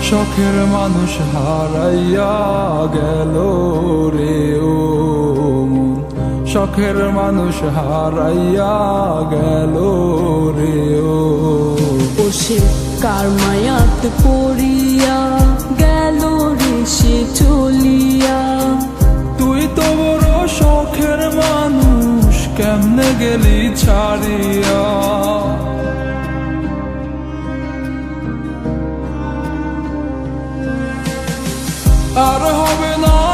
শখের মানুষ হারাইয়া গেল রে ও মন, শখের মানুষ হারাইয়া গেল রে ও। সে কার মায়াত পড়িয়া গেল রে সে চলিয়া। তুই তো বড় শখের মানুষ, কেমনে গেলি ছাড়িয়া। আর হবে না